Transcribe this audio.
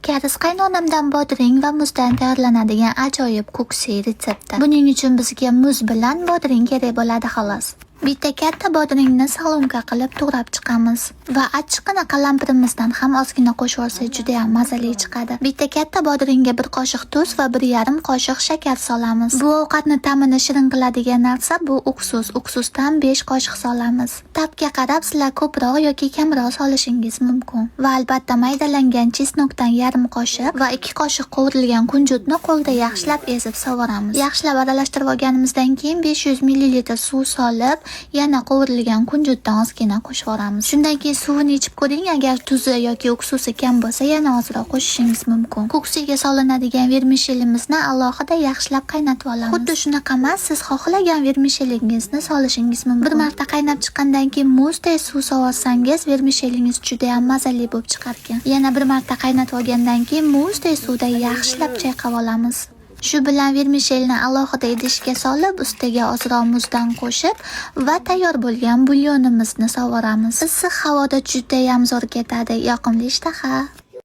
Kariz qaynonamdan bodring va muzdan tayyorlanadigan ajoyib kuksi retsepti. Buning uchun bizga muz bilan bodring kerak bo'ladi xolos. Bitta katta bodringni salomka qilib to'g'rab chiqamiz va achchiqqina qalampirimizdan ham ozgina qo'shib olsak juda ham mazali chiqadi. Bitta katta bodringga 1 qoshiq tuz va 1,5 qoshiq shakar solamiz. Bu ovqatni ta'mini shirin qiladigan narsa bu uksus. Uksusdan 5 qoshiq solamiz. Tabga qarab sizlar ko'proq yoki kamroq solishingiz mumkin. Va albatta maydalangan chesnokdan 1/2 qoshiq va 2 qoshiq qovurilgan kunjutni qo'lda yaxshilab ezib sovuramiz. Yaxshilab aralashtirib olganimizdan keyin 500 ml suv solib yana qovurilgan kunjutdan ozgina qo'shib yuboramiz. Shundan keyin suvini ichib ko'ring, agar tuzi yoki uksusi kam bo'lsa yana ozroq qo'shishingiz mumkin. Kuksiga solinadigan vermishellimizni alohida yaxshilab qaynatib olamiz. Xuddi shunaqa emas, siz xohlagan vermishellingizni solishingiz mumkin. Bir marta qaynab chiqqandan keyin muzdek suv solsangiz vermishellingiz juda ham mazali bo'lib chiqar ekan. Yana bir marta qaynatib olgandan keyin muzdek suvda yaxshilab chayqab olamiz. Shu bilan vermishelni alohida idishga solib, ustiga ozroq muzdan qo'shib va tayyor bo'lgan bulyonimizni sovuramiz. Issiq havoda juda ham zo'r ketadi, yoqimli ishtaha.